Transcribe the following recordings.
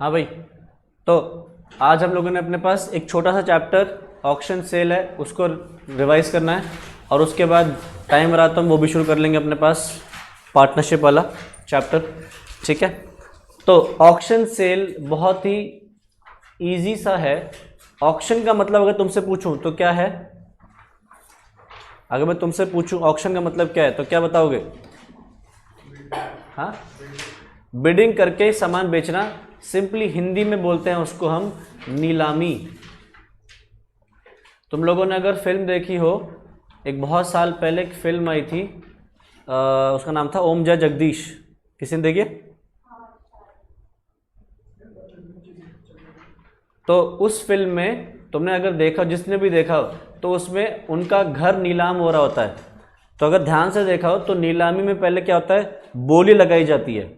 हाँ भाई, तो आज हम लोगों ने अपने पास एक छोटा सा चैप्टर ऑक्शन सेल है, उसको रिवाइज करना है और उसके बाद टाइम रहा तो हम वो भी शुरू कर लेंगे अपने पास पार्टनरशिप वाला चैप्टर। ठीक है, तो ऑक्शन सेल बहुत ही इजी सा है। ऑक्शन का मतलब अगर तुमसे पूछूं तो क्या है? अगर मैं तुमसे पूछूं ऑक्शन का मतलब क्या है तो क्या बताओगे? हाँ, बिडिंग करके सामान बेचना। सिंपली हिंदी में बोलते हैं उसको हम नीलामी। तुम लोगों ने अगर फिल्म देखी हो, एक बहुत साल पहले एक फिल्म आई थी, उसका नाम था ओम जय जगदीश। किसी ने देखी है? तो उस फिल्म में तुमने अगर देखा, जिसने भी देखा हो, तो उसमें उनका घर नीलाम हो रहा होता है। तो अगर ध्यान से देखा हो तो नीलामी में पहले क्या होता है, बोली लगाई जाती है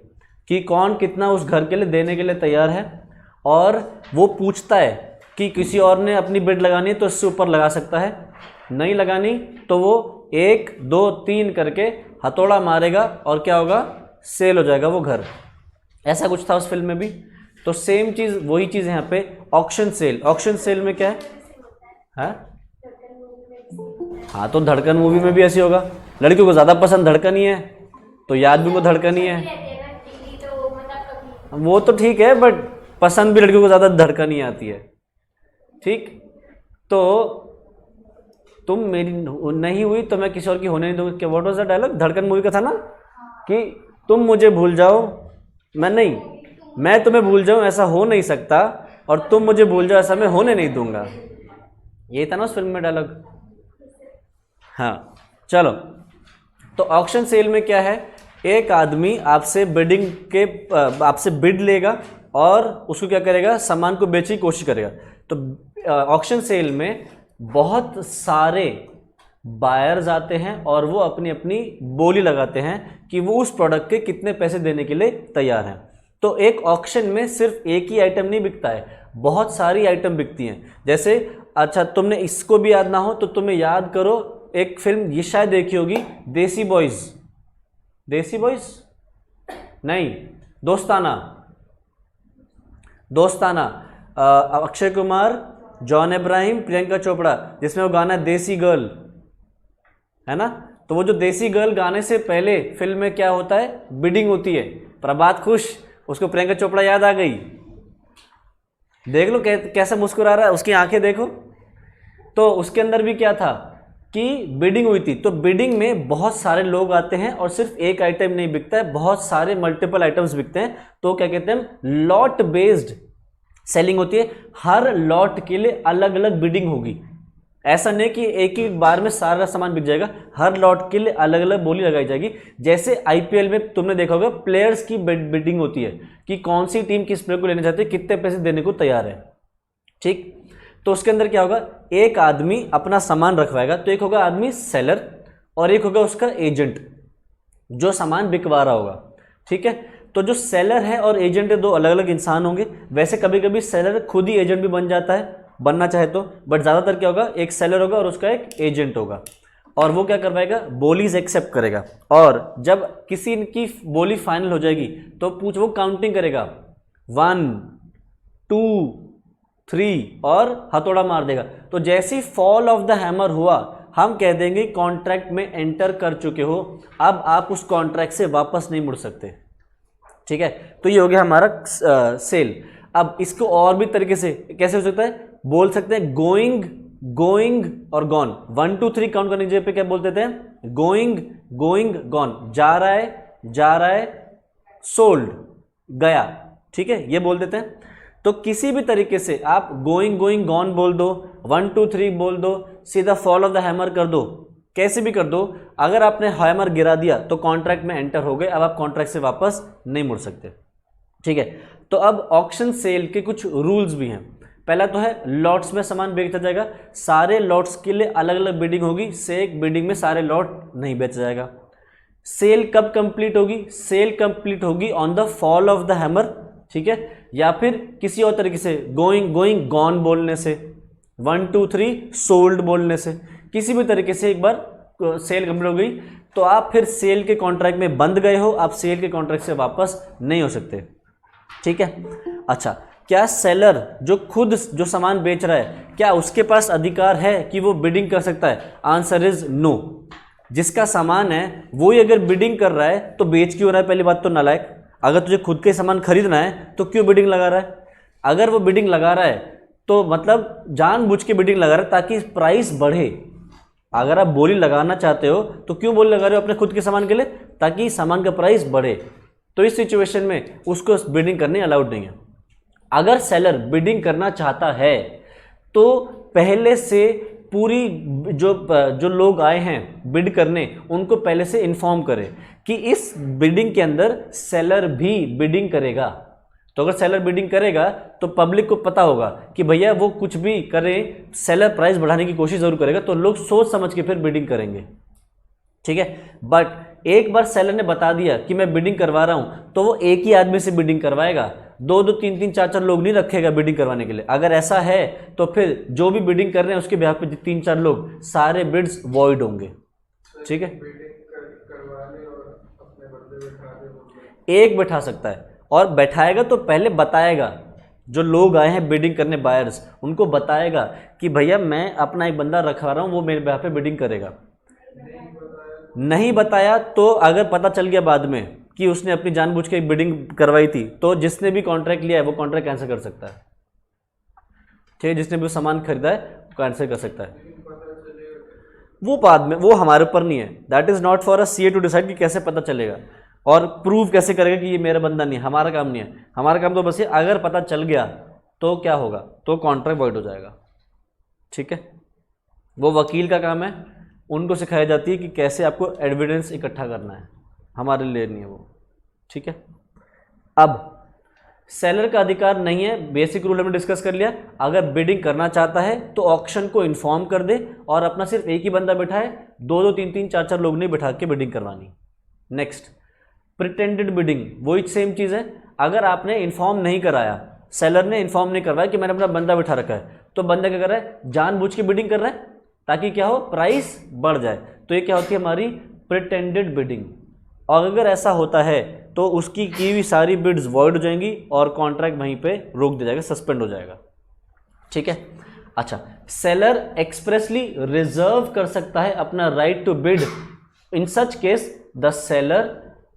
कि कौन कितना उस घर के लिए देने के लिए तैयार है, और वो पूछता है कि किसी और ने अपनी बिड लगानी है तो इससे ऊपर लगा सकता है, नहीं लगानी तो वो 1 2 3 करके हथौड़ा मारेगा और क्या होगा, सेल हो जाएगा वो घर। ऐसा कुछ था उस फिल्म में भी। तो सेम चीज़, वही चीज़ यहाँ पे ऑक्शन सेल। ऑक्शन सेल में क्या है? हाँ, तो धड़कन मूवी में भी ऐसी होगा। लड़कियों को ज़्यादा पसंद धड़कन ही है, तो याद भी वो धड़कन ही है। वो तो ठीक है, बट पसंद भी लड़कियों को ज़्यादा धड़कन ही आती है। ठीक, तो तुम मेरी नहीं हुई तो मैं किसी और की होने नहीं दूंगी। क्या, व्हाट वाज द डायलॉग? धड़कन मूवी का था ना कि तुम मुझे भूल जाओ, मैं तुम्हें भूल जाऊं ऐसा हो नहीं सकता, और तुम मुझे भूल जाओ ऐसा मैं होने नहीं दूंगा। ये था ना उस फिल्म में डायलॉग। हाँ, चलो, तो ऑक्शन सेल में क्या है, एक आदमी आपसे आपसे बिड लेगा और उसको क्या करेगा, सामान को बेचने की कोशिश करेगा। तो ऑक्शन सेल में बहुत सारे बायर्स आते हैं और वो अपनी अपनी बोली लगाते हैं कि वो उस प्रोडक्ट के कितने पैसे देने के लिए तैयार हैं। तो एक ऑक्शन में सिर्फ एक ही आइटम नहीं बिकता है, बहुत सारी आइटम बिकती हैं। जैसे, अच्छा तुमने इसको भी याद ना हो तो तुम्हें याद करो, एक फिल्म ये शायद देखी होगी, देसी बॉयज। देसी बॉयज नहीं, दोस्ताना। दोस्ताना, अक्षय कुमार, जॉन अब्राहम, प्रियंका चोपड़ा, जिसमें वो गाना देसी गर्ल है ना। तो वो जो देसी गर्ल गाने से पहले फिल्म में क्या होता है, बिडिंग होती है। प्रभात खुश, उसको प्रियंका चोपड़ा याद आ गई। देख लो कैसा मुस्कुरा रहा है, उसकी आंखें देखो। तो उसके अंदर भी क्या था कि बिडिंग हुई थी। तो बिडिंग में बहुत सारे लोग आते हैं और सिर्फ एक आइटम नहीं बिकता है, बहुत सारे मल्टीपल आइटम्स बिकते हैं। तो क्या कहते हैं, लॉट बेस्ड सेलिंग होती है। हर लॉट के लिए अलग अलग बिडिंग होगी। ऐसा नहीं कि एक ही बार में सारा सामान बिक जाएगा, हर लॉट के लिए अलग अलग बोली लगाई जाएगी। जैसे आईपीएल में तुमने देखा होगा, प्लेयर्स की बिडिंग होती है कि कौन सी टीम किस प्लेयर को लेना चाहती है, कितने पैसे देने को तैयार है। ठीक, तो उसके अंदर क्या होगा, एक आदमी अपना सामान रखवाएगा। तो एक होगा आदमी सेलर और एक होगा उसका एजेंट जो सामान बिकवा रहा होगा। ठीक है, तो जो सेलर है और एजेंट है, दो अलग अलग इंसान होंगे। वैसे कभी कभी सेलर खुद ही एजेंट भी बन जाता है, बनना चाहे तो, बट ज़्यादातर क्या होगा, एक सेलर होगा और उसका एक एजेंट होगा, और वो क्या करवाएगा, बोलीज एक्सेप्ट करेगा। और जब किसी की बोली फाइनल हो जाएगी तो वो काउंटिंग करेगा, 1 2 3 और हथौड़ा मार देगा। तो जैसे ही फॉल ऑफ द हैमर हुआ, हम कह देंगे कॉन्ट्रैक्ट में एंटर कर चुके हो, अब आप उस कॉन्ट्रैक्ट से वापस नहीं मुड़ सकते। ठीक है, तो ये हो गया हमारा सेल। अब इसको और भी तरीके से कैसे हो सकता है, बोल सकते हैं गोइंग, गोइंग और गॉन। 1 2 3 काउंट करने की जगह पे क्या बोल देते हैं, गोइंग, गोइंग, गॉन। जा रहा है, सोल्ड, गया। ठीक है, ये बोल देते हैं। तो किसी भी तरीके से आप गोइंग, गोइंग, गॉन बोल दो, 1 2 3 बोल दो, सीधा फॉल ऑफ द हैमर कर दो, कैसे भी कर दो। अगर आपने हैमर गिरा दिया तो कॉन्ट्रैक्ट में एंटर हो गए, अब आप कॉन्ट्रैक्ट से वापस नहीं मुड़ सकते। ठीक है, तो अब ऑक्शन सेल के कुछ रूल्स भी हैं। पहला तो है, लॉट्स में सामान बेचा जाएगा। सारे लॉट्स के लिए अलग अलग बिडिंग होगी, से एक बिडिंग में सारे लॉट नहीं बेचा जाएगा। सेल कब कंप्लीट होगी, सेल कंप्लीट होगी on the fall of the hammer. ठीक है, या फिर किसी और तरीके से, गोइंग, गोइंग, गॉन बोलने से, 1 2 3 सोल्ड बोलने से, किसी भी तरीके से एक बार सेल कंप्लीट हो गई तो आप फिर सेल के कॉन्ट्रैक्ट में बंध गए हो, आप सेल के कॉन्ट्रैक्ट से वापस नहीं हो सकते। ठीक है। अच्छा, क्या सेलर जो खुद जो सामान बेच रहा है, क्या उसके पास अधिकार है कि वो बिडिंग कर सकता है? Answer is no. जिसका सामान है वो ही अगर बिडिंग कर रहा है तो बेच क्यों रहा है? पहली बात तो नालायक। अगर तुझे खुद के सामान खरीदना है तो क्यों बिडिंग लगा रहा है? अगर वो बिडिंग लगा रहा है तो मतलब जानबूझ के बिडिंग लगा रहा है ताकि प्राइस बढ़े। अगर आप बोली लगाना चाहते हो तो क्यों बोली लगा रहे हो? अपने खुद के सामान के लिए, ताकि सामान का प्राइस बढ़े। तो इस सिचुएशन में उसको बिडिंग करनी अलाउड नहीं है। अगर सेलर बिडिंग करना चाहता है तो पहले से पूरी जो लोग आए हैं बिड करने, उनको पहले से इन्फॉर्म करे कि इस बिडिंग के अंदर सेलर भी बिडिंग करेगा। तो अगर सेलर बिडिंग करेगा तो पब्लिक को पता होगा कि भैया वो कुछ भी करे, सेलर प्राइस बढ़ाने की कोशिश जरूर करेगा, तो लोग सोच समझ के फिर बिडिंग करेंगे। ठीक है। बट एक बार सेलर ने बता दिया कि मैं बिडिंग करवा रहा हूं तो वो एक ही आदमी से बिडिंग करवाएगा, दो दो तीन तीन चार चार लोग नहीं रखेगा बिडिंग करवाने के लिए। अगर ऐसा है तो फिर जो भी बिडिंग कर रहे हैं उसके बिहाफ पे तीन चार लोग, सारे बिड्स वॉइड होंगे। ठीक है। एक बैठा सकता है, और बैठाएगा तो पहले बताएगा, जो लोग आए हैं बिडिंग करने बायर्स, उनको बताएगा कि भैया मैं अपना एक बंदा रखवा रहा हूं, वो मेरे बिहाफ पे बिडिंग करेगा। नहीं बताया तो अगर पता चल गया बाद में कि उसने अपनी जानबूझ के एक बिडिंग करवाई थी, तो जिसने भी कॉन्ट्रैक्ट लिया है वो कॉन्ट्रैक्ट कैंसिल कर सकता है। ठीक है। जिसने भी सामान खरीदा है वो कैंसिल कर सकता है। वो बाद में, वो हमारे ऊपर नहीं है। That is not for a CA to decide कि कैसे पता चलेगा और प्रूव कैसे करेगा कि ये मेरा बंदा नहीं है। हमारा काम नहीं है। हमारा काम तो बस ये, अगर पता चल गया तो क्या होगा, तो कॉन्ट्रैक्ट वॉइड हो जाएगा। ठीक है। वो वकील का काम है, उनको सिखाई जाती है कि कैसे आपको एविडेंस इकट्ठा करना है, हमारे लिए नहीं है वो। ठीक है। अब सेलर का अधिकार नहीं है, बेसिक रूल हमने डिस्कस कर लिया। अगर बिडिंग करना चाहता है तो ऑक्शन को इन्फॉर्म कर दे और अपना सिर्फ एक ही बंदा बैठाए, दो दो तीन तीन चार चार लोग नहीं बैठा के बिडिंग करवानी। नेक्स्ट, प्रिटेंडेड बिडिंग, वही सेम चीज़ है। अगर आपने इन्फॉर्म नहीं कराया, सेलर ने इन्फॉर्म नहीं करवाया कि मैंने अपना बंदा बैठा रखा है, तो बंदा क्या कर रहा है? जानबूझ के बिडिंग कर रहा है ताकि क्या हो, प्राइस बढ़ जाए। तो ये क्या होती है? हमारी प्रिटेंडेड बिडिंग। और अगर ऐसा होता है तो उसकी की हुई सारी बिड्स वॉइड हो जाएंगी और कॉन्ट्रैक्ट वहीं पे रोक दिया जाएगा, सस्पेंड हो जाएगा। ठीक है। अच्छा, सेलर एक्सप्रेसली रिजर्व कर सकता है अपना right to bid. In such case the seller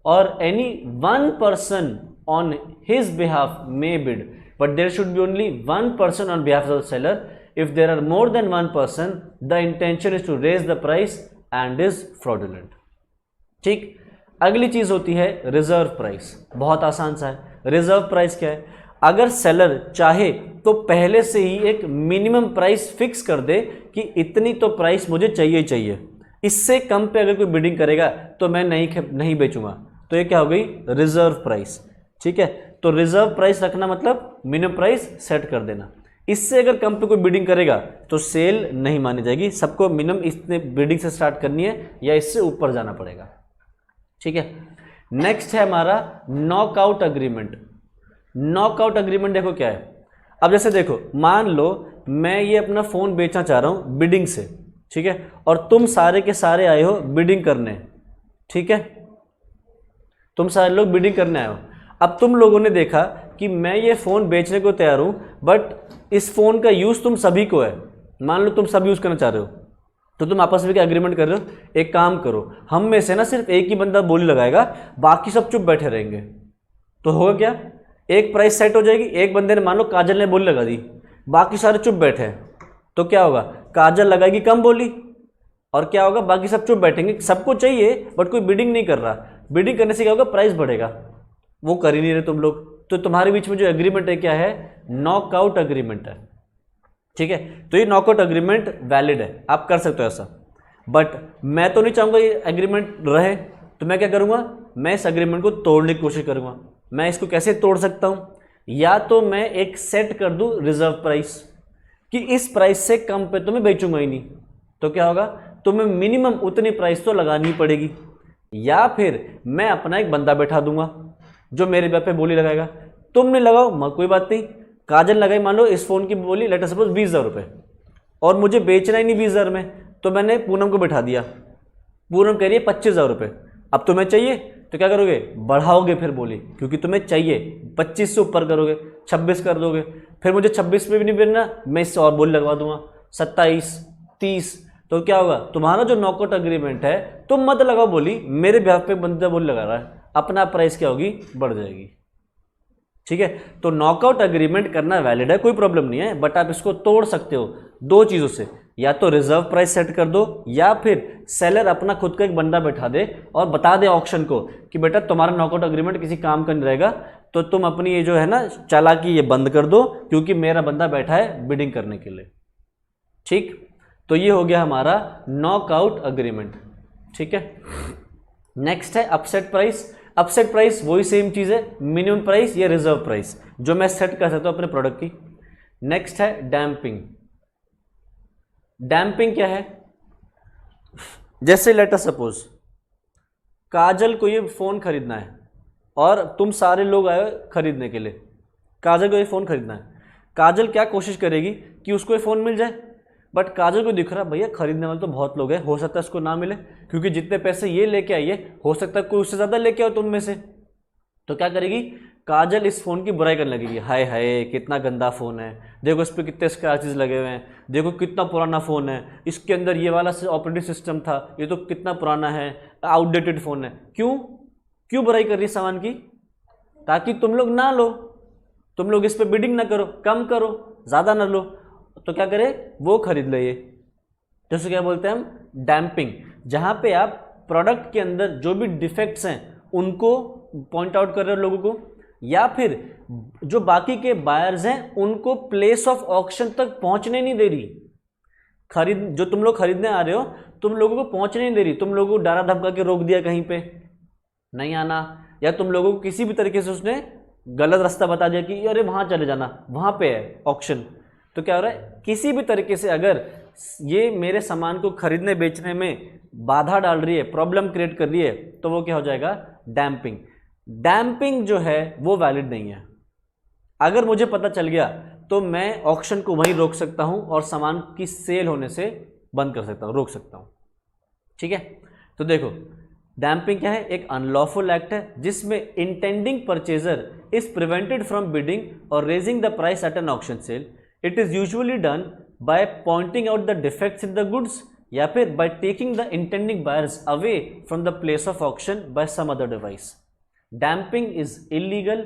और any one person on his behalf may bid, but there should be only one person on behalf of the seller. If there are more than one person, the intention is to raise the price and is fraudulent. ठीक। अगली चीज होती है reserve price. बहुत आसान सा है। Reserve price क्या है? अगर सेलर चाहे तो पहले से ही एक मिनिमम प्राइस फिक्स कर दे कि इतनी तो प्राइस मुझे चाहिए चाहिए, इससे कम पे अगर कोई बिडिंग करेगा तो मैं नहीं बेचूंगा। तो ये क्या हो गई? Reserve price. ठीक है। तो रिजर्व प्राइस रखना मतलब मिनिमम प्राइस सेट कर देना। इससे अगर कम पे कोई बिडिंग करेगा तो सेल नहीं मानी जाएगी। सबको मिनिमम इतने बिडिंग से स्टार्ट करनी है या इससे ऊपर जाना पड़ेगा। ठीक है। नेक्स्ट है हमारा नॉकआउट अग्रीमेंट। नॉकआउट अग्रीमेंट देखो क्या है। अब जैसे देखो, मान लो मैं ये अपना फोन बेचना चाह रहा हूं बिडिंग से, ठीक है, और तुम सारे के सारे आए हो बिडिंग करने। ठीक है। तुम सारे लोग बिडिंग करने आए हो। अब तुम लोगों ने देखा कि मैं ये फ़ोन बेचने को तैयार हूँ, बट इस फ़ोन का यूज़ तुम सभी को है। मान लो तुम सब यूज़ करना चाह रहे हो, तो तुम आपस में क्या एग्रीमेंट कर रहे हो? एक काम करो, हम में से ना सिर्फ एक ही बंदा बोली लगाएगा, बाकी सब चुप बैठे रहेंगे। तो होगा क्या? एक प्राइस सेट हो जाएगी। एक बंदे ने, मान लो काजल ने बोली लगा दी, बाकी सारे चुप बैठे हैं, तो क्या होगा? काजल लगाएगी कम बोली, और क्या होगा? बाकी सब चुप बैठेंगे। सबको चाहिए बट कोई बिडिंग नहीं कर रहा। बिडिंग करने से क्या होगा? प्राइस बढ़ेगा। वो कर ही नहीं रहे तुम लोग। तो तुम्हारे बीच में जो एग्रीमेंट है क्या है? नॉकआउट अग्रीमेंट है। ठीक है। तो ये नॉकआउट अग्रीमेंट वैलिड है, आप कर सकते हो ऐसा। बट मैं तो नहीं चाहूंगा ये एग्रीमेंट रहे, तो मैं क्या करूंगा? मैं इस एग्रीमेंट को तोड़ने की कोशिश करूंगा। मैं इसको कैसे तोड़ सकता हूं? या तो मैं एक सेट कर दूं रिजर्व प्राइस कि इस प्राइस से कम पे तो मैं बेचूंगा ही नहीं। तो क्या होगा? तुम्हें मिनिमम उतनी प्राइस तो लगानी पड़ेगी। या फिर मैं अपना एक बंदा बैठा दूंगा जो मेरे ब्याह पे बोली लगाएगा। तुमने लगाओ, कोई बात नहीं। काजल लगाई, मान लो इस फोन की बोली लेट अस सपोज 20,000 रुपये, और मुझे बेचना ही नहीं 20,000 में, तो मैंने पूनम को बैठा दिया। पूनम कह रही है 25,000 रुपये। अब तुम्हें चाहिए तो क्या करोगे, बढ़ाओगे फिर बोली, क्योंकि तुम्हें चाहिए 25 से ऊपर करोगे, 26 कर दोगे, फिर मुझे 26 पे भी नहीं बेचना, मैं इससे और बोली लगवा दूंगा 27, 30, तो क्या होगा, तुम्हारा जो नॉकआउट अग्रीमेंट है, तुम मत लगाओ बोली, मेरे बिहाफ पे बंदा बोली लगा रहा है, अपना प्राइस क्या होगी, बढ़ जाएगी। ठीक है, तो नॉकआउट अग्रीमेंट करना वैलिड है, कोई प्रॉब्लम नहीं है, बट आप इसको तोड़ सकते हो दो चीज़ों से, या तो रिजर्व प्राइस सेट कर दो, या फिर सेलर अपना खुद का एक बंदा बैठा दे और बता दे ऑक्शन को कि बेटा तुम्हारा नॉकआउट अग्रीमेंट किसी काम का नहीं रहेगा, तो तुम अपनी ये जो है ना चालाकी ये बंद कर दो, क्योंकि मेरा बंदा बैठा है बिडिंग करने के लिए। ठीक, तो ये हो गया हमारा नॉकआउट अग्रीमेंट। ठीक है, नेक्स्ट है अपसेट प्राइस। अपसेट प्राइस वही सेम चीज़ है, मिनिमम प्राइस या रिजर्व प्राइस जो मैं सेट कर सकता हूँ अपने प्रोडक्ट की। नेक्स्ट है डैम्पिंग। डैम्पिंग क्या है, जैसे लेट अस सपोज काजल को ये फ़ोन खरीदना है और तुम सारे लोग आए खरीदने के लिए, काजल को ये फ़ोन खरीदना है। काजल क्या कोशिश करेगी कि उसको ये फ़ोन मिल जाए, बट काजल को दिख रहा भैया खरीदने वाले तो बहुत लोग हैं, हो सकता है उसको ना मिले, क्योंकि जितने पैसे ये लेके आई है हो सकता है कोई उससे ज़्यादा लेके आओ तुम में से। तो क्या करेगी, काजल इस फ़ोन की बुराई करने लगेगी, हाय हाय कितना गंदा फ़ोन है, देखो इस पर कितने स्क्रैचेस लगे हुए हैं, देखो कितना पुराना फ़ोन है, इसके अंदर ये वाला ऑपरेटिंग सिस्टम था, ये तो कितना पुराना है, आउटडेटेड फ़ोन है। क्यों क्यों बुराई कर रही है सामान की, ताकि तुम लोग ना लो, तुम लोग इस पर बिडिंग ना करो, कम करो, ज़्यादा ना लो, तो क्या करे वो खरीद ले ये। तो उसको क्या बोलते हैं हम, डैम्पिंग, जहाँ पे आप प्रोडक्ट के अंदर जो भी डिफेक्ट्स हैं उनको पॉइंट आउट कर रहे हो लोगों को, या फिर जो बाकी के बायर्स हैं उनको प्लेस ऑफ ऑक्शन तक पहुंचने नहीं दे रही। खरीद जो तुम लोग खरीदने आ रहे हो तुम लोगों को पहुंचने नहीं दे रही, तुम लोगों को डरा धमका के रोक दिया कहीं पे नहीं आना, या तुम लोगों को किसी भी तरीके से उसने गलत रास्ता बता दिया कि अरे वहां चले जाना, वहां पे है ऑक्शन। तो क्या हो रहा है, किसी भी तरीके से अगर ये मेरे सामान को खरीदने बेचने में बाधा डाल रही है, प्रॉब्लम क्रिएट कर रही है, तो वो क्या हो जाएगा, डैम्पिंग। डैम्पिंग जो है वो वैलिड नहीं है। अगर मुझे पता चल गया तो मैं ऑक्शन को वहीं रोक सकता हूं और सामान की सेल होने से बंद कर सकता हूं, रोक सकता हूं। ठीक है, तो देखो डैम्पिंग क्या है, एक अनलॉफुल एक्ट है जिसमें intending purchaser is prevented from bidding और raising the price at an auction sale. It is usually done by pointing out the defects in the goods, या फिर by taking the intending buyers away from the place of auction by some other device. Damping is illegal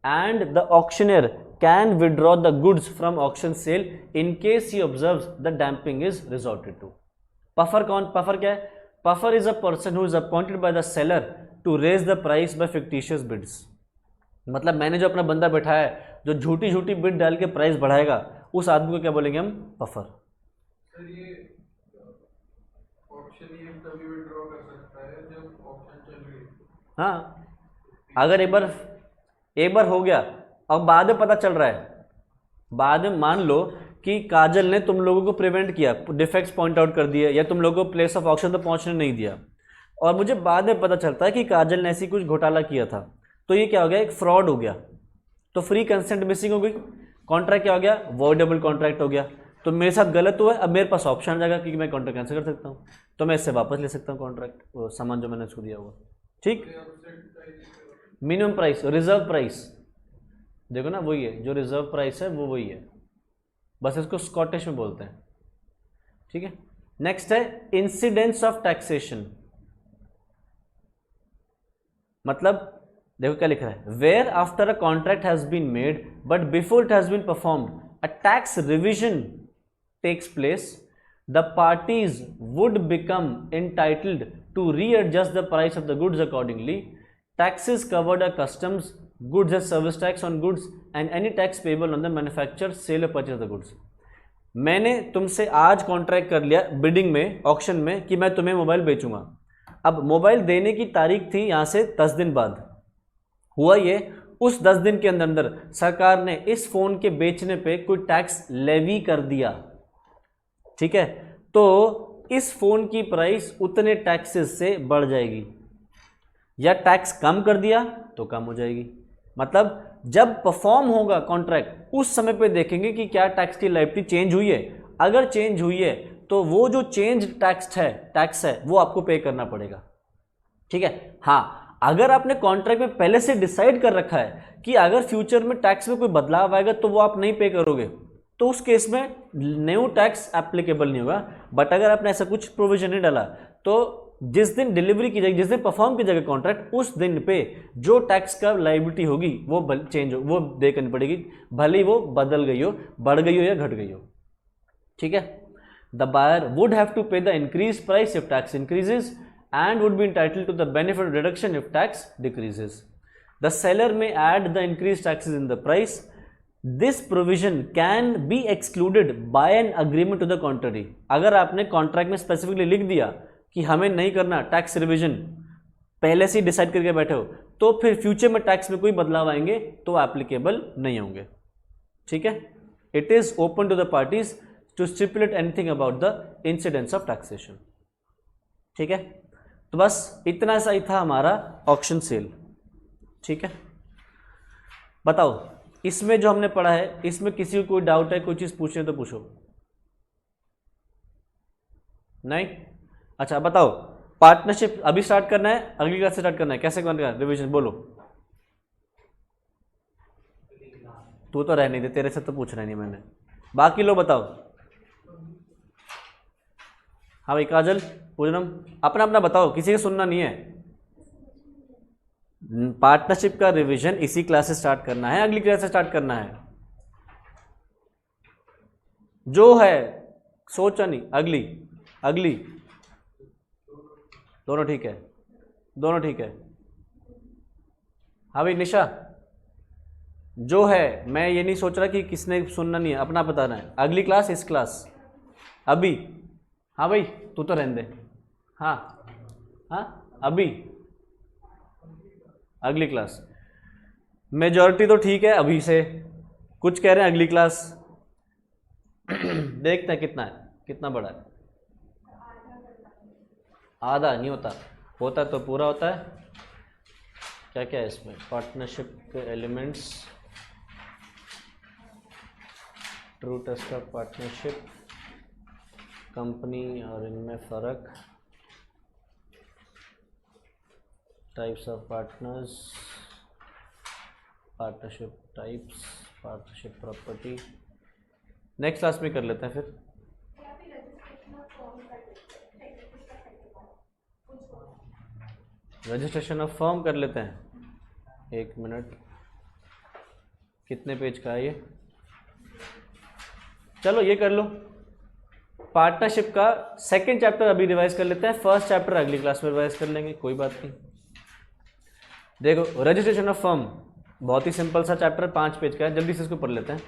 and the auctioneer can withdraw the goods from auction sale in case he observes the damping is resorted to. Puffer कौन, puffer क्या है, puffer is a person who is appointed by the seller to raise the price by fictitious bids. मतलब मैंने जो अपना बंदा बैठाया है जो झूठी झूठी बिड डाल के प्राइस बढ़ाएगा, उस आदमी को क्या बोलेंगे हम, पफर। सर ये ऑप्शन ये तभी विड्रॉ कर सकता है जब ऑप्शन चल रही है। हाँ, अगर एक बार हो गया अब बाद में पता चल रहा है, बाद में मान लो कि काजल ने तुम लोगों को प्रिवेंट किया, डिफेक्ट्स पॉइंट आउट कर दिए, या तुम लोगों को प्लेस ऑफ ऑक्शन तक पहुंचने नहीं दिया, और मुझे बाद में पता चलता है कि काजल ने ऐसी कुछ घोटाला किया था, तो ये क्या हो गया, एक फ्रॉड हो गया, तो फ्री कंसेंट मिसिंग हो गई, कॉन्ट्रैक्ट क्या हो गया, वॉइडेबल कॉन्ट्रैक्ट हो गया। तो मेरे साथ गलत हुआ है, अब मेरे पास ऑप्शन आ जाएगा कि मैं कॉन्ट्रैक्ट कैंसिल कर सकता हूँ, तो मैं इससे वापस ले सकता हूँ कॉन्ट्रैक्ट, सामान जो मैंने उसको दिया हुआ। ठीक, मिनिमम प्राइस, रिजर्व प्राइस, देखो ना वही है, जो रिजर्व प्राइस है वो वही है, बस इसको स्कॉटिश में बोलते हैं। ठीक है, नेक्स्ट है इंसिडेंस ऑफ टैक्सेशन। मतलब देखो क्या लिख रहा है, where after a contract has been made but before it has been performed a tax revision takes place, the parties would become entitled to readjust the price of the goods accordingly. Taxes covered are customs, goods and service tax on goods and any tax payable on the manufacture, sale or purchase of the goods. मैंने तुमसे आज contract कर लिया bidding में, auction में, कि मैं तुम्हें मोबाइल बेचूंगा। अब मोबाइल देने की तारीख थी यहाँ से 10 दिन बाद, हुआ ये उस 10 दिन के अंदर अंदर सरकार ने इस फ़ोन के बेचने पे कोई टैक्स लेवी कर दिया। ठीक है, तो इस फ़ोन की प्राइस उतने टैक्सेस से बढ़ जाएगी, या टैक्स कम कर दिया तो कम हो जाएगी। मतलब जब परफॉर्म होगा कॉन्ट्रैक्ट उस समय पे देखेंगे कि क्या टैक्स की लाइबिलिटी चेंज हुई है, अगर चेंज हुई है तो वो जो चेंज टैक्स है वो आपको पे करना पड़ेगा। ठीक है, हाँ अगर आपने कॉन्ट्रैक्ट में पहले से डिसाइड कर रखा है कि अगर फ्यूचर में टैक्स में कोई बदलाव आएगा तो वो आप नहीं पे करोगे, तो उस केस में न्यू टैक्स एप्लीकेबल नहीं होगा। बट अगर आपने ऐसा कुछ प्रोविजन नहीं डाला तो जिस दिन डिलीवरी की जाएगी, जिस दिन परफॉर्म की जाएगी कॉन्ट्रैक्ट, उस दिन पे जो टैक्स का लायबिलिटी होगी वो चेंज हो, वो पे करनी पड़ेगी, भले ही वो बदल गई हो, बढ़ गई हो या घट गई हो। ठीक है। The buyer would have to pay the increase price if tax increases and would be entitled to the benefit reduction if tax decreases. The seller may add the increased taxes in the price. This provision can be excluded by an agreement to the contrary. अगर आपने contract में specifically लिख दिया कि हमें नहीं करना tax revision, पहले से ही डिसाइड करके बैठे हो, तो फिर फ्यूचर में टैक्स में कोई बदलाव आएंगे तो एप्लीकेबल नहीं होंगे। ठीक है। It is open to the parties to stipulate anything about the incidence of taxation. ठीक है। तो बस इतना सा ही था हमारा ऑक्शन सेल। ठीक है। बताओ इसमें जो हमने पढ़ा है, इसमें किसी को कोई डाउट है, कोई चीज़ पूछे तो पूछो। नहीं? अच्छा बताओ, पार्टनरशिप अभी स्टार्ट करना है, अगली क्लास से स्टार्ट करना है, कैसे करना है रिवीजन बोलो। तू तो रह नहीं दे, तेरे से तो पूछ रहा नहीं मैंने, बाकी लोग बताओ। हाँ भाई काजल, पूनम, अपना अपना बताओ, किसी का सुनना नहीं है। पार्टनरशिप का रिवीजन इसी क्लास से स्टार्ट करना है, अगली क्लास से स्टार्ट करना है, जो है सोचा नहीं। अगली अगली दोनों ठीक है, दोनों ठीक है। हाँ भाई निशा, जो है मैं ये नहीं सोच रहा कि किसने सुनना नहीं है, अपना बताना है। अगली क्लास इस क्लास अभी। हाँ भाई तू तो रहने दे। हाँ हाँ अभी अगली क्लास। मेजॉरिटी तो ठीक है अभी से, कुछ कह रहे हैं अगली क्लास। देखते हैं कितना है, कितना बड़ा है। आधा नहीं होता, होता तो पूरा होता है। क्या क्या है इसमें, पार्टनरशिप के elements, true test of partnership, company और इनमें फ़र्क, types of partners, partnership types, partnership property. Next class में कर लेते हैं फिर। रजिस्ट्रेशन ऑफ फर्म कर लेते हैं। एक मिनट, कितने पेज का है ये? चलो ये कर लो। पार्टनरशिप का सेकंड चैप्टर अभी रिवाइज कर लेते हैं, फर्स्ट चैप्टर अगली क्लास में रिवाइज कर लेंगे, कोई बात नहीं। देखो रजिस्ट्रेशन ऑफ फर्म बहुत ही सिंपल सा चैप्टर, 5 पेज का है, जल्दी से इसको पढ़ लेते हैं।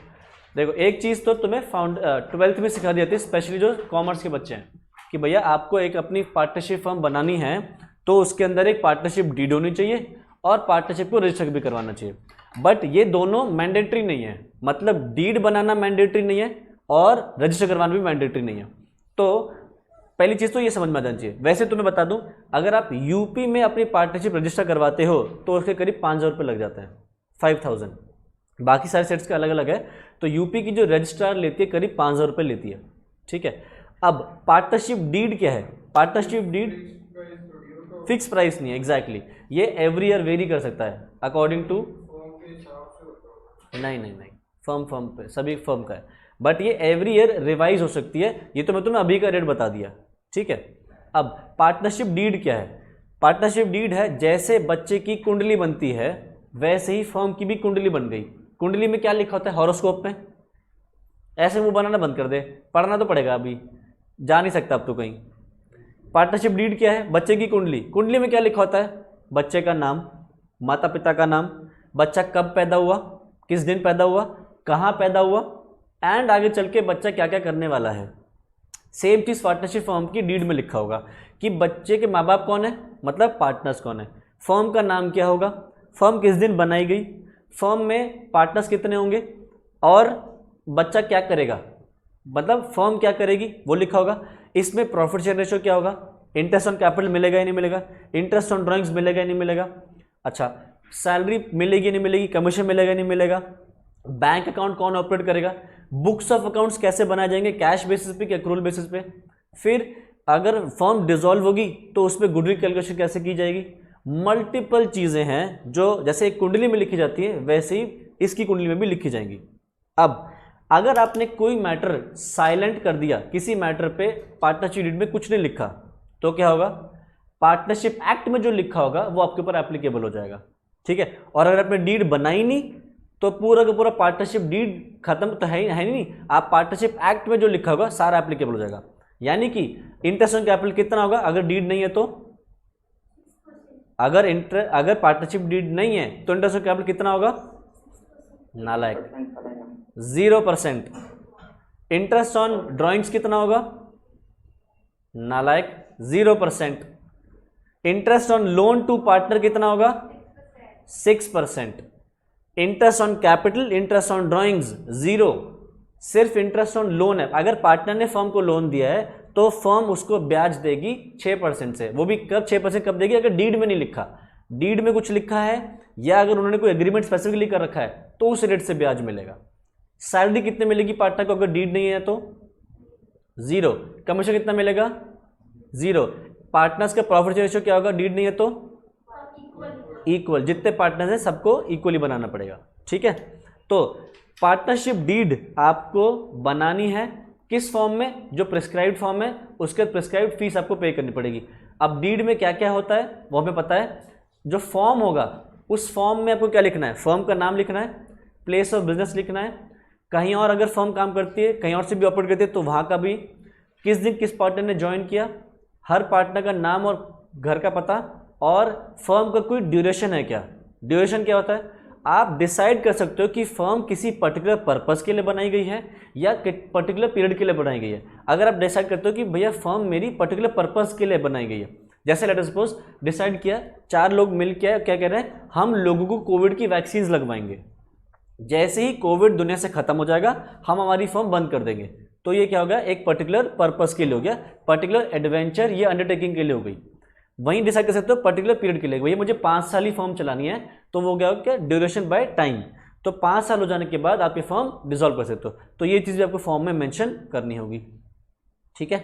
देखो एक चीज़ तो तुम्हें 12th में सिखा दी जाती है, स्पेशली जो कॉमर्स के बच्चे हैं, कि भैया आपको एक अपनी पार्टनरशिप फर्म बनानी है तो उसके अंदर एक पार्टनरशिप डीड होनी चाहिए और पार्टनरशिप को रजिस्टर भी करवाना चाहिए। बट ये दोनों मैंडेटरी नहीं है, मतलब डीड बनाना मैंडेटरी नहीं है और रजिस्टर करवाना भी मैंडेटरी नहीं है। तो पहली चीज़ तो ये समझ में आ जानी चाहिए। वैसे तो मैं बता दूं, अगर आप यूपी में अपनी पार्टनरशिप रजिस्टर करवाते हो तो उसके करीब 5,000 रुपये लग जाते हैं, 5,000। बाकी सारे सेट्स का अलग अलग है, तो यूपी की जो रजिस्ट्रार लेती है करीब 5,000 रुपये लेती है। ठीक है। अब पार्टनरशिप डीड क्या है? पार्टनरशिप डीड फिक्स प्राइस नहीं है, एग्जैक्टली ये एवरी ईयर वेरी कर सकता है अकॉर्डिंग टू, नहीं फर्म पे, सभी फर्म का है, बट ये एवरी ईयर रिवाइज हो सकती है। ये तो मैं तुम्हें अभी का रेट बता दिया। ठीक है। अब पार्टनरशिप डीड क्या है? पार्टनरशिप डीड है जैसे बच्चे की कुंडली बनती है वैसे ही फर्म की भी कुंडली बन गई। कुंडली में क्या लिखा होता है हॉरोस्कोप में? ऐसे मुंह बनाना बंद कर दे, पढ़ना तो पड़ेगा, अभी जा नहीं सकता अब तो कहीं। पार्टनरशिप डीड क्या है? बच्चे की कुंडली। कुंडली में क्या लिखा होता है? बच्चे का नाम, माता पिता का नाम, बच्चा कब पैदा हुआ, किस दिन पैदा हुआ, कहाँ पैदा हुआ, एंड आगे चल के बच्चा क्या क्या करने वाला है। सेम चीज़ पार्टनरशिप फर्म की डीड में लिखा होगा कि बच्चे के माँ बाप कौन है, मतलब पार्टनर्स कौन है, फर्म का नाम क्या होगा, फर्म किस दिन बनाई गई, फर्म में पार्टनर्स कितने होंगे और बच्चा क्या करेगा, मतलब फर्म क्या करेगी वो लिखा होगा। इसमें प्रॉफिट शेयर रेशियो क्या होगा, इंटरेस्ट ऑन कैपिटल मिलेगा या नहीं मिलेगा, इंटरेस्ट ऑन ड्राइंग्स मिलेगा या नहीं मिलेगा, अच्छा सैलरी मिलेगी नहीं मिलेगी, कमीशन मिलेगा नहीं मिलेगा, बैंक अकाउंट कौन ऑपरेट करेगा, बुक्स ऑफ अकाउंट्स कैसे बनाए जाएंगे, कैश बेसिस पे कि एक्रूअल बेसिस पे, फिर अगर फर्म डिसॉल्व होगी तो उस पर गुडविल कैलकुलेशन कैसे की जाएगी, मल्टीपल चीज़ें हैं जो जैसे एक कुंडली में लिखी जाती है वैसे ही इसकी कुंडली में भी लिखी जाएंगी। अब अगर आपने कोई मैटर साइलेंट कर दिया, किसी मैटर पे पार्टनरशिप डीड में कुछ नहीं लिखा, तो क्या होगा, पार्टनरशिप एक्ट में जो लिखा होगा वो आपके ऊपर एप्लीकेबल हो जाएगा। ठीक है, और अगर आपने डीड बनाई नहीं तो पूरा का पूरा पार्टनरशिप डीड खत्म तो है नहीं, आप पार्टनरशिप एक्ट में जो लिखा होगा सारा एप्लीकेबल हो जाएगा। यानी कि इंटरेस्ट ऑन कैपिटल कितना होगा अगर डीड नहीं है तो, अगर पार्टनरशिप डीड नहीं है तो इंटरेस्ट ऑन कैपिटल कितना होगा, नालायक 0%। इंटरेस्ट ऑन ड्राइंग्स कितना होगा, नालायक 0%। Interest on loan to partner कितना होगा, 6%। Interest on capital, interest on drawings 0, सिर्फ इंटरेस्ट ऑन लोन है। अगर पार्टनर ने फर्म को लोन दिया है तो फर्म उसको ब्याज देगी 6% से, वो भी कब 6% कब देगी, अगर डीड में नहीं लिखा, डीड में कुछ लिखा है या अगर उन्होंने कोई एग्रीमेंट स्पेसिफिकली कर रखा है तो उस रेट से ब्याज मिलेगा। सैलरी कितने मिलेगी पार्टनर को अगर डीड नहीं है तो 0। कमीशन कितना मिलेगा, 0। पार्टनर्स का प्रॉफिट रेशियो क्या होगा, डीड नहीं है तो इक्वल, जितने पार्टनर्स हैं सबको इक्वली बनाना पड़ेगा। ठीक है, तो पार्टनरशिप डीड आपको बनानी है किस फॉर्म में, जो प्रिस्क्राइब्ड फॉर्म है उसके प्रिस्क्राइब्ड फीस आपको पे करनी पड़ेगी। अब डीड में क्या क्या होता है वो हमें पता है, जो फॉर्म होगा उस फॉर्म में आपको क्या लिखना है, फर्म का नाम लिखना है, प्लेस ऑफ बिजनेस लिखना है, कहीं और अगर फर्म काम करती है कहीं और से भी ऑपरेट करती है तो वहाँ का भी, किस दिन किस पार्टनर ने ज्वाइन किया, हर पार्टनर का नाम और घर का पता, और फर्म का कोई ड्यूरेशन है क्या। ड्यूरेशन क्या होता है, आप डिसाइड कर सकते हो कि फर्म किसी पर्टिकुलर पर्पस के लिए बनाई गई है या पर्टिकुलर पीरियड के लिए बनाई गई है। अगर आप डिसाइड करते हो कि भैया फर्म मेरी पर्टिकुलर पर्पस के लिए बनाई गई है, जैसे लेट अस सपोज डिसाइड किया 4 लोग मिल के क्या कह रहे हैं, हम लोगों को कोविड की वैक्सीन लगवाएंगे, जैसे ही कोविड दुनिया से खत्म हो जाएगा हम हमारी फर्म बंद कर देंगे, तो ये क्या हो गया, एक पर्टिकुलर पर्पस के लिए हो गया, पर्टिकुलर एडवेंचर या अंडरटेकिंग के लिए हो गई। वहीं डिसाइड कर सकते हो पर्टिकुलर पीरियड के लिए, भैया मुझे 5 साल ही फर्म चलानी है, तो वो क्या हो गया, ड्यूरेशन बाय टाइम, तो 5 साल हो जाने के बाद आपकी फर्म डिसॉल्व कर सकते हो। तो ये चीज़ भी आपको फॉर्म में मेंशन करनी होगी। ठीक है,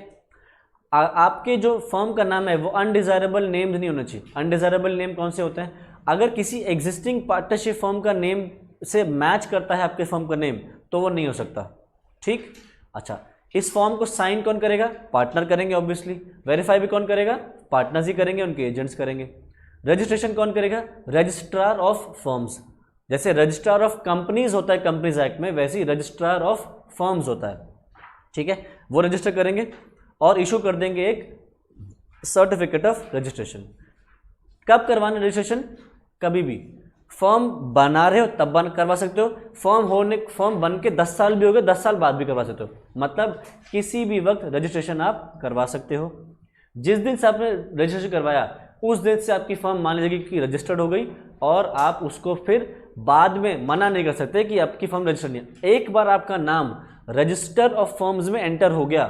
आपके जो फर्म का नाम है वो अनडिजायरेबल नेम्स नहीं होना चाहिए। अनडिजायरेबल नेम कौन से होते हैं, अगर किसी एग्जिस्टिंग पार्टनरशिप फर्म का नेम से मैच करता है आपके फर्म का नेम तो वो नहीं हो सकता। ठीक, अच्छा, इस फॉर्म को साइन कौन करेगा, पार्टनर करेंगे ऑब्वियसली, वेरीफाई भी कौन करेगा, पार्टनर्स ही करेंगे, उनके एजेंट्स करेंगे। रजिस्ट्रेशन कौन करेगा, रजिस्ट्रार ऑफ फर्म्स, जैसे रजिस्ट्रार ऑफ कंपनीज होता है कंपनीज एक्ट में, वैसे ही रजिस्ट्रार ऑफ फर्म्स होता है। ठीक है, वो रजिस्टर करेंगे और इशू कर देंगे एक सर्टिफिकेट ऑफ रजिस्ट्रेशन। कब करवाना रजिस्ट्रेशन, कभी भी, फर्म बना रहे हो तब करवा सकते हो, फर्म बन के 10 साल भी हो गए 10 साल बाद भी करवा सकते हो, मतलब किसी भी वक्त रजिस्ट्रेशन आप करवा सकते हो। जिस दिन से आपने रजिस्ट्रेशन करवाया उस दिन से आपकी फर्म मान लीजिए कि रजिस्टर्ड हो गई और आप उसको फिर बाद में मना नहीं कर सकते कि आपकी फर्म रजिस्टर्ड नहीं है। एक बार आपका नाम रजिस्टर ऑफ फर्म्स में एंटर हो गया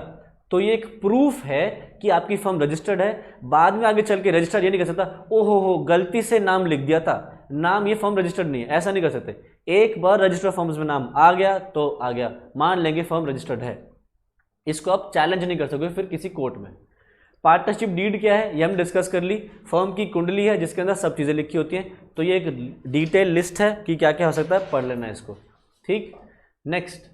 तो ये एक प्रूफ है कि आपकी फर्म रजिस्टर्ड है। बाद में आगे चल के रजिस्टर ये नहीं कर सकता, ओहो हो गलती से नाम लिख दिया था, नाम ये फर्म रजिस्टर्ड नहीं है, ऐसा नहीं कर सकते। एक बार रजिस्टर ऑफ फर्म्स में नाम आ गया तो आ गया, मान लेंगे फर्म रजिस्टर्ड है, इसको आप चैलेंज नहीं कर सकते फिर किसी कोर्ट में। पार्टनरशिप डीड क्या है ये हम डिस्कस कर ली, फर्म की कुंडली है जिसके अंदर सब चीज़ें लिखी होती हैं, तो ये एक डिटेल लिस्ट है कि क्या क्या हो सकता है, पढ़ लेना है इसको। ठीक, next,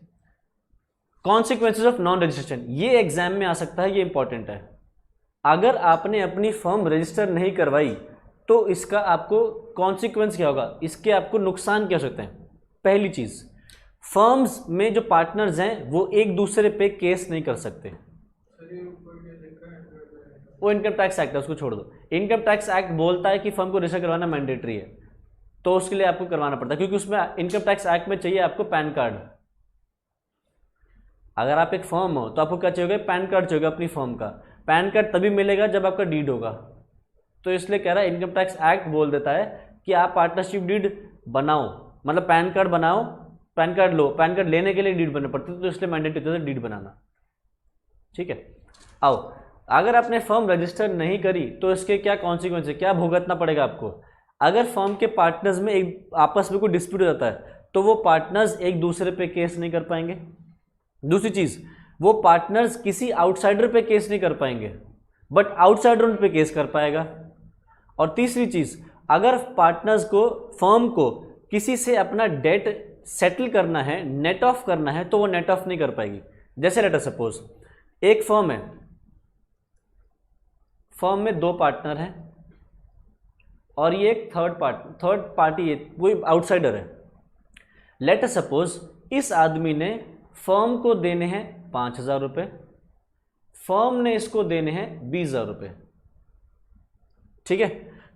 consequences of non registration, ये एग्जाम में आ सकता है, ये इंपॉर्टेंट है। अगर आपने अपनी फर्म रजिस्टर नहीं करवाई तो इसका आपको कॉन्सिक्वेंस क्या होगा, इसके आपको नुकसान क्या हो सकते हैं। पहली चीज़, फर्म्स में जो पार्टनर्स हैं वो एक दूसरे पे केस नहीं कर सकते, वो इनकम टैक्स एक्ट है उसको छोड़ दो। इनकम टैक्स एक्ट बोलता है कि फर्म को रजिस्टर करवाना मैंडेटरी है, तो उसके लिए आपको करवाना पड़ता है, क्योंकि उसमें इनकम टैक्स एक्ट में चाहिए आपको पैन कार्ड। अगर आप एक फर्म हो तो आपको क्या चाहिए, पैन कार्ड चाहिए अपनी फर्म का। पैन कार्ड तभी मिलेगा जब आपका डीड होगा, तो इसलिए कह रहा है इनकम टैक्स एक्ट बोल देता है कि आप पार्टनरशिप डीड बनाओ, मतलब पैन कार्ड बनाओ, पैन कार्ड लो, पैन कार्ड लेने के लिए डीड बनना पड़ती है, तो इसलिए मैंडेटरी होता है डीड बनाना। ठीक है, आओ, अगर आपने फर्म रजिस्टर नहीं करी तो इसके क्या कॉन्सिक्वेंस है, क्या भुगतना पड़ेगा आपको। अगर फर्म के पार्टनर्स में एक आपस में कोई डिस्प्यूट हो जाता है तो वो पार्टनर्स एक दूसरे पे केस नहीं कर पाएंगे। दूसरी चीज, वो पार्टनर्स किसी आउटसाइडर पे केस नहीं कर पाएंगे, बट आउटसाइडर उन पे केस कर पाएगा। और तीसरी चीज़, अगर पार्टनर्स को, फर्म को किसी से अपना डेट सेटल करना है, नेट ऑफ करना है, तो वो नेट ऑफ नहीं कर पाएगी। जैसे लेटर सपोज एक फर्म है, फर्म में 2 पार्टनर हैं और ये एक थर्ड पार्टी कोई आउटसाइडर है। लेटर सपोज इस आदमी ने फर्म को देने हैं 5,000 रुपये, फर्म ने इसको देने हैं 20,000 रुपये। ठीक है,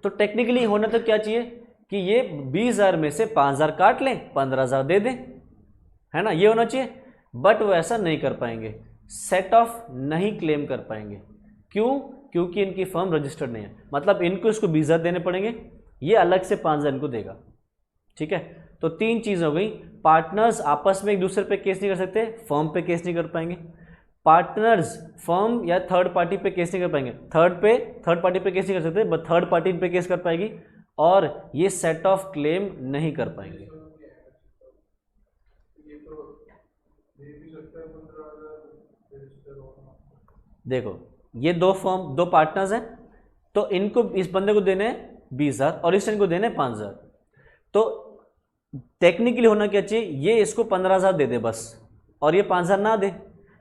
तो टेक्निकली होना तो क्या चाहिए कि ये 20,000 में से 5,000 काट लें, 15,000 दे दें, है ना, ये होना चाहिए। बट वो ऐसा नहीं कर पाएंगे, सेट ऑफ नहीं क्लेम कर पाएंगे। क्यों? क्योंकि इनकी फर्म रजिस्टर्ड नहीं है, मतलब इनको इसको 20,000 देने पड़ेंगे, ये अलग से 5,000 इनको देगा। ठीक है, तो 3 चीज़ हो गई। पार्टनर्स आपस में एक दूसरे पे केस नहीं कर सकते, फर्म पे केस नहीं कर पाएंगे। पार्टनर्स फर्म या थर्ड पार्टी पे केस नहीं कर पाएंगे, थर्ड पार्टी पे केस नहीं कर सकते, बट थर्ड पार्टी पे केस कर पाएगी, और ये सेट ऑफ क्लेम नहीं कर पाएंगे। ये तो दे भी सकता है 15,000 रजिस्टर होना। देखो ये 2 पार्टनर्स हैं, तो इनको इस बंदे को देने हैं 20,000 और इस इनको देने हैं 5,000। तो टेक्निकली होना क्या चाहिए, ये इसको 15,000 दे दे बस और ये 5,000 ना दे,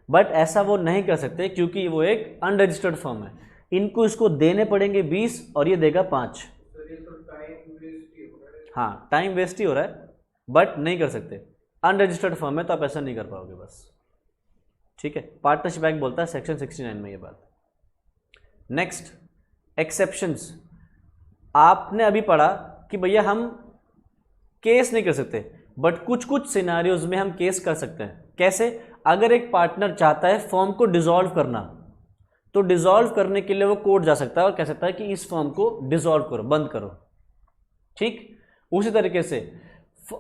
बट ऐसा वो नहीं कर सकते क्योंकि वो एक अनरजिस्टर्ड फर्म है। इनको इसको देने पड़ेंगे 20 और ये देगा 5। सर ये तो टाइम वेस्ट ही हो रहा है। हाँ, टाइम वेस्ट ही हो रहा है, बट नहीं कर सकते, अनरजिस्टर्ड फर्म है तो आप ऐसा नहीं कर पाओगे बस। ठीक है, पार्टनरशिप एक्ट बोलता है सेक्शन 69 में ये बात। Next, exceptions. आपने अभी पढ़ा कि भैया हम केस नहीं कर सकते, बट कुछ कुछ सिनारियोज में हम केस कर सकते हैं। कैसे? अगर एक पार्टनर चाहता है फर्म को डिसॉल्व करना, तो डिसॉल्व करने के लिए वो कोर्ट जा सकता है और कह सकता है कि इस फर्म को डिसॉल्व करो, बंद करो। ठीक, उसी तरीके से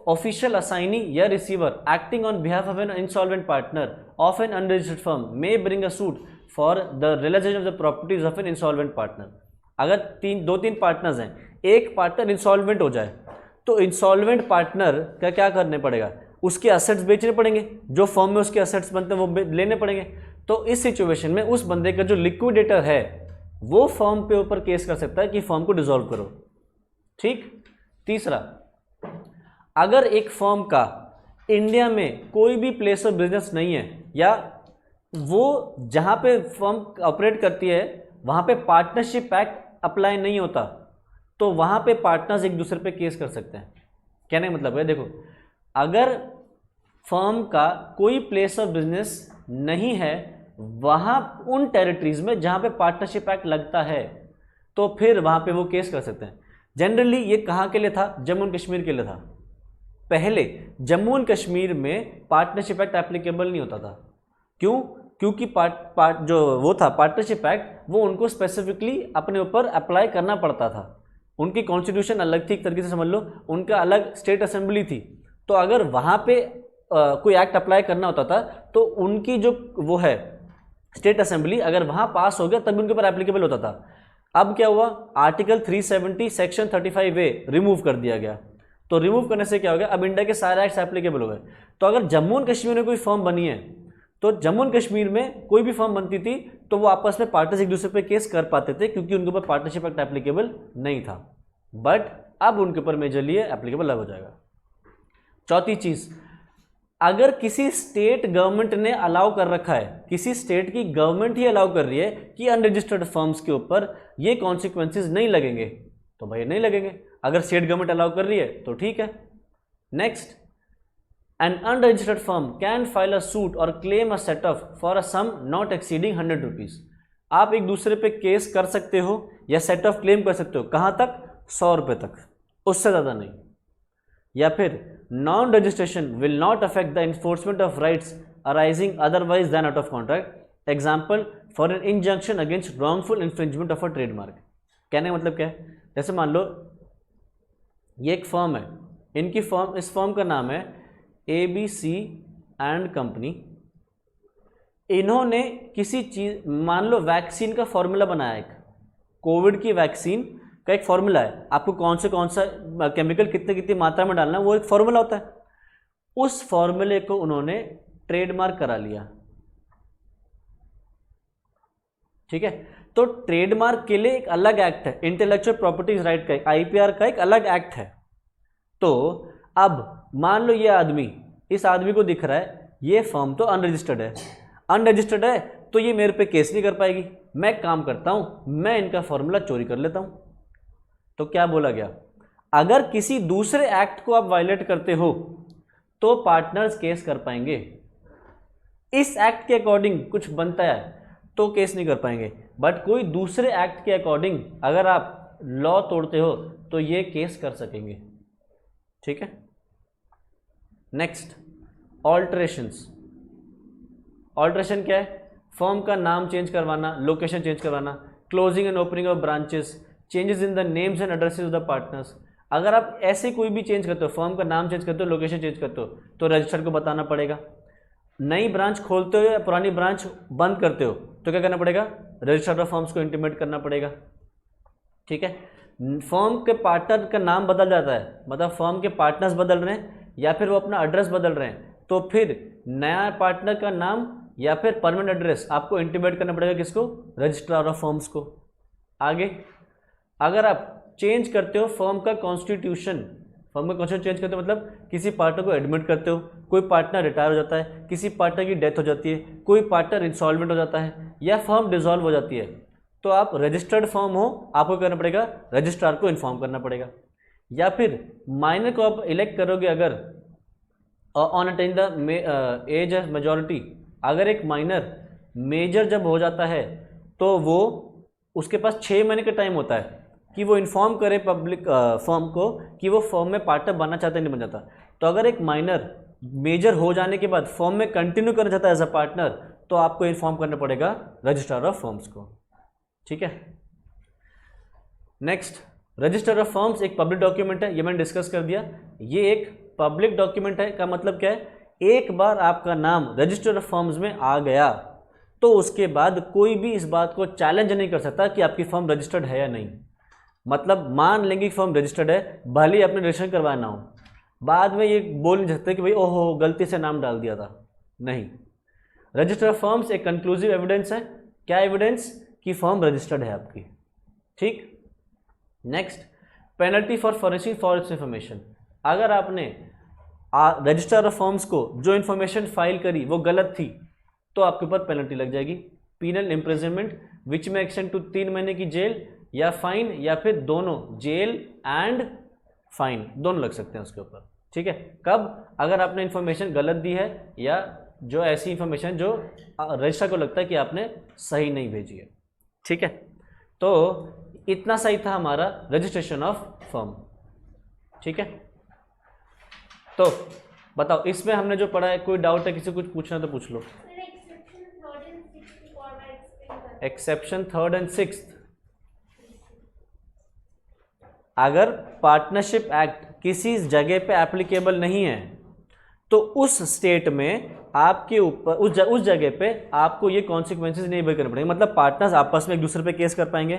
ऑफिशियल असाइनी या receiver acting on behalf of an insolvent partner of an unregistered firm may bring a suit for the realisation of the properties of an insolvent partner. अगर 2-3 पार्टनर्स हैं, एक पार्टनर इंसॉल्वेंट हो जाए तो insolvent partner का क्या करने पड़ेगा, उसके असेट्स बेचने पड़ेंगे, जो फर्म में उसके असेट्स बनते हैं वो लेने पड़ेंगे। तो इस सिचुएशन में उस बंदे का जो लिक्विडेटर है वो फर्म पे ऊपर केस कर सकता है कि फर्म को डिसॉल्व करो। ठीक, तीसरा, अगर एक फर्म का इंडिया में कोई भी प्लेस ऑफ बिजनेस नहीं है या वो जहाँ पे फर्म ऑपरेट करती है वहाँ पे पार्टनरशिप एक्ट अप्लाई नहीं होता, तो वहाँ पे पार्टनर्स एक दूसरे पे केस कर सकते हैं। कहने का मतलब है, देखो अगर फर्म का कोई प्लेस ऑफ बिजनेस नहीं है वहाँ उन टेरिटरीज में जहाँ पे पार्टनरशिप एक्ट लगता है, तो फिर वहाँ पे वो केस कर सकते हैं। जनरली ये कहाँ के लिए था? जम्मू एंड कश्मीर के लिए था। पहले जम्मू एंड कश्मीर में पार्टनरशिप एक्ट एप्लीकेबल नहीं होता था। क्यों? क्योंकि जो वो था पार्टनरशिप एक्ट, वो उनको स्पेसिफिकली अपने ऊपर अप्लाई करना पड़ता था। उनकी कॉन्स्टिट्यूशन अलग थी, एक तरीके से समझ लो, उनका अलग स्टेट असेंबली थी। तो अगर वहाँ पे कोई एक्ट अप्लाई करना होता था तो उनकी जो वो है स्टेट असेंबली, अगर वहाँ पास हो गया तब उनके ऊपर एप्लीकेबल होता था। अब क्या हुआ, आर्टिकल 370 सेक्शन 35A रिमूव कर दिया गया। तो रिमूव करने से क्या हो गया, अब इंडिया के सारे एक्ट्स एप्लीकेबल हो गए। तो अगर जम्मू एंड कश्मीर में कोई फर्म बनी है तो जम्मू एंड कश्मीर में कोई भी फर्म बनती थी तो वो आपस में पार्टनर्स एक दूसरे पे केस कर पाते थे क्योंकि उनके ऊपर पार्टनरशिप एक्ट एप्लीकेबल नहीं था। बट अब उनके ऊपर मेजरली एप्लीकेबल लग हो जाएगा। चौथी चीज, अगर किसी स्टेट गवर्नमेंट ने अलाउ कर रखा है, किसी स्टेट की गवर्नमेंट ही अलाउ कर रही है कि अनरजिस्टर्ड फर्म्स के ऊपर ये कॉन्सिक्वेंसेज नहीं लगेंगे, तो भाई नहीं लगेंगे। अगर स्टेट गवर्नमेंट अलाउ कर रही है तो ठीक है। Next, an unregistered firm can file a suit or claim a set off for a sum not exceeding 100 rupees। आप एक दूसरे पे केस कर सकते हो या सेट ऑफ क्लेम कर सकते हो, कहाँ तक? 100 रुपये तक, उससे ज़्यादा नहीं। या फिर non registration will not affect the enforcement of rights arising otherwise than out of contract. Example, for an injunction against wrongful infringement of a trademark. कहने का मतलब क्या है, जैसे मान लो ये एक फर्म है, इनकी फर्म, इस फर्म का नाम है ABC एंड कंपनी। इन्होंने किसी चीज, मान लो वैक्सीन का फॉर्मूला बनाया, एक कोविड की वैक्सीन का एक फॉर्मूला है, आपको कौन सा केमिकल कितनी मात्रा में डालना है, वो एक फॉर्मूला होता है। उस फॉर्मूले को उन्होंने ट्रेडमार्क करा लिया। ठीक है, तो ट्रेडमार्क के लिए एक अलग एक्ट है, इंटेलेक्चुअल प्रॉपर्टीज राइट का, आईपीआर का एक अलग एक्ट है। तो अब मान लो ये आदमी, इस आदमी को दिख रहा है ये फर्म तो अनरजिस्टर्ड है, अनरजिस्टर्ड है तो ये मेरे पे केस नहीं कर पाएगी। मैं एक काम करता हूं, मैं इनका फॉर्मूला चोरी कर लेता हूं। तो क्या बोला गया, अगर किसी दूसरे एक्ट को आप वायलेट करते हो तो पार्टनर्स केस कर पाएंगे। इस एक्ट के अकॉर्डिंग कुछ बनता है तो केस नहीं कर पाएंगे, बट कोई दूसरे एक्ट के अकॉर्डिंग अगर आप लॉ तोड़ते हो तो ये केस कर सकेंगे। ठीक है। नेक्स्ट, ऑल्टरेशंस। ऑल्टरेशन क्या है, फर्म का नाम चेंज करवाना, लोकेशन चेंज करवाना, closing and opening of branches, changes in the names and addresses of the partners. अगर आप ऐसे कोई भी चेंज करते हो, फर्म का नाम चेंज करते हो, लोकेशन चेंज करते हो, तो रजिस्टर को बताना पड़ेगा। नई ब्रांच खोलते हो या पुरानी ब्रांच बंद करते हो तो क्या करना पड़ेगा, रजिस्टर ऑफ फर्म्स को इंटीमेट करना पड़ेगा। ठीक है। फर्म के पार्टनर का नाम बदल जाता है, मतलब फर्म के पार्टनर्स बदल रहे हैं या फिर वो अपना एड्रेस बदल रहे हैं, तो फिर नया पार्टनर का नाम या फिर परमानेंट एड्रेस आपको इंटीमेट करना पड़ेगा किसको, रजिस्ट्रार ऑफ फर्म्स को। आगे, अगर आप चेंज करते हो फर्म का कॉन्स्टिट्यूशन, फर्म का कॉन्स्टिट्यूशन चेंज करते हो मतलब किसी पार्टनर को एडमिट करते हो, कोई पार्टनर रिटायर हो जाता है, किसी पार्टनर की डेथ हो जाती है, कोई पार्टनर इंसॉल्वेंट हो जाता है या फर्म डिसॉल्व हो जाती है, तो आप रजिस्टर्ड फर्म हो, आपको करना पड़ेगा रजिस्ट्रार को इन्फॉर्म करना पड़ेगा। या फिर माइनर को आप इलेक्ट करोगे अगर on attain the age of majority, अगर एक माइनर मेजर जब हो जाता है तो वो उसके पास 6 महीने का टाइम होता है कि वो इन्फॉर्म करे पब्लिक फर्म को कि वो फर्म में पार्टनर बनना चाहता है नहीं बन जाता। तो अगर एक माइनर मेजर हो जाने के बाद फर्म में कंटिन्यू करना चाहता है एज अ पार्टनर, तो आपको इन्फॉर्म करना पड़ेगा रजिस्ट्रार ऑफ फर्म्स को। ठीक है। नेक्स्ट, रजिस्टर ऑफ फर्म्स एक पब्लिक डॉक्यूमेंट है, ये मैंने डिस्कस कर दिया। ये एक पब्लिक डॉक्यूमेंट है का मतलब क्या है, एक बार आपका नाम रजिस्टर ऑफ फर्म्स में आ गया तो उसके बाद कोई भी इस बात को चैलेंज नहीं कर सकता कि आपकी फर्म रजिस्टर्ड है या नहीं। मतलब मान लेंगे कि फर्म रजिस्टर्ड है, भले ही आपने रजिस्ट्रेशन करवाना हो, बाद में ये बोल नहीं सकते कि भाई ओहो गलती से नाम डाल दिया था। नहीं, रजिस्टर ऑफ फर्म्स एक कंक्लूसिव एविडेंस है। क्या एविडेंस, कि फर्म रजिस्टर्ड है आपकी। ठीक। Next, penalty for furnishing false information. अगर आपने रजिस्टर ऑफ फर्म्स को जो इन्फॉर्मेशन फाइल करी वो गलत थी तो आपके ऊपर पेनल्टी लग जाएगी, पीनल इम्प्रिजनमेंट विच में एक्सटेंड टू 3 महीने की जेल या फाइन, या फिर दोनों, जेल एंड फाइन दोनों लग सकते हैं उसके ऊपर। ठीक है। कब, अगर आपने इन्फॉर्मेशन गलत दी है या जो ऐसी इन्फॉर्मेशन जो रजिस्ट्रार को लगता है कि आपने सही नहीं भेजी है। ठीक है। तो इतना सही था हमारा रजिस्ट्रेशन ऑफ फर्म। ठीक है। तो बताओ इसमें हमने जो पढ़ा है, कोई डाउट है, किसी को कुछ पूछना तो पूछ लो। एक्सेप्शन 3rd and 6th, अगर पार्टनरशिप एक्ट किसी जगह पे एप्लीकेबल नहीं है तो उस स्टेट में आपके ऊपर उस जगह पे आपको ये कॉन्सिक्वेंसेज नहीं बेयर करने पड़ेंगे। मतलब पार्टनर्स आपस में एक दूसरे पे केस कर पाएंगे,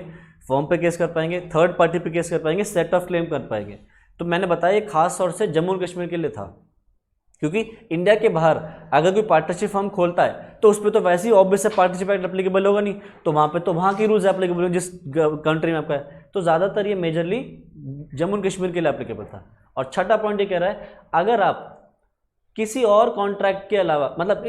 फर्म पे केस कर पाएंगे, थर्ड पार्टी पे केस कर पाएंगे, सेट ऑफ क्लेम कर पाएंगे। तो मैंने बताया ये खास तौर से जम्मू और कश्मीर के लिए था, क्योंकि इंडिया के बाहर अगर कोई पार्टनरशिप फर्म खोलता है तो उस पर तो वैसे ही ऑब्वियस पार्टनरशिप एक्ट एप्लीकेबल होगा नहीं, तो वहाँ पे तो वहाँ की रूल्स एप्लीकेबल होंगे जिस कंट्री में आपका है। तो ज़्यादातर ये मेजरली जम्मू और कश्मीर के लिए एप्लीकेबल था। और छठा पॉइंट ये कह रहा है, अगर आप किसी और कॉन्ट्रैक्ट के अलावा, मतलब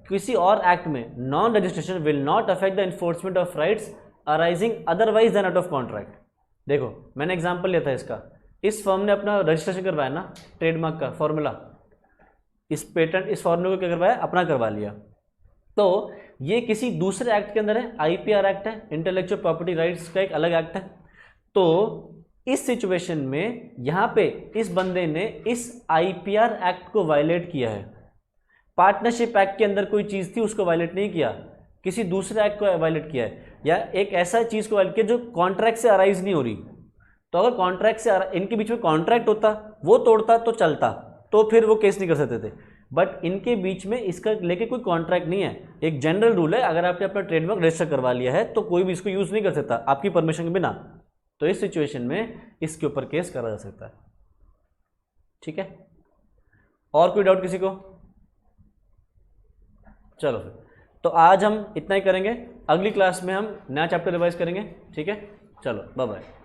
किसी और एक्ट में non registration will not affect the enforcement of rights arising otherwise than out of contract. देखो मैंने एग्जांपल लिया था इसका, इस फर्म ने अपना रजिस्ट्रेशन करवाया ना ट्रेडमार्क का फॉर्मूला, इस पेटेंट इस फॉर्मूले को क्या करवाया, अपना करवा लिया, तो ये किसी दूसरे एक्ट के अंदर है, आईपीआर एक्ट है, इंटेलेक्चुअल प्रॉपर्टी राइट्स का एक अलग एक्ट है। तो इस सिचुएशन में यहाँ पे इस बंदे ने इस आईपीआर एक्ट को वायलेट किया है। पार्टनरशिप एक्ट के अंदर कोई चीज़ थी उसको वायलेट नहीं किया, किसी दूसरे एक्ट को वायलेट किया है, या एक ऐसा चीज़ को वायलेट किया जो कॉन्ट्रैक्ट से अराइज नहीं हो रही। तो अगर कॉन्ट्रैक्ट से इनके बीच में कॉन्ट्रैक्ट होता, वो तोड़ता तो चलता, तो फिर वो केस नहीं कर सकते थे। बट इनके बीच में इसका लेके कोई कॉन्ट्रैक्ट नहीं है। एक जनरल रूल है, अगर आपने अपना ट्रेडमार्क रजिस्टर करवा लिया है तो कोई भी इसको यूज़ नहीं कर सकता आपकी परमिशन के बिना। तो इस सिचुएशन में इसके ऊपर केस करा जा सकता है। ठीक है, और कोई डाउट किसी को? चलो फिर तो आज हम इतना ही करेंगे, अगली क्लास में हम नया चैप्टर रिवाइज करेंगे, ठीक है। चलो बाय बाय।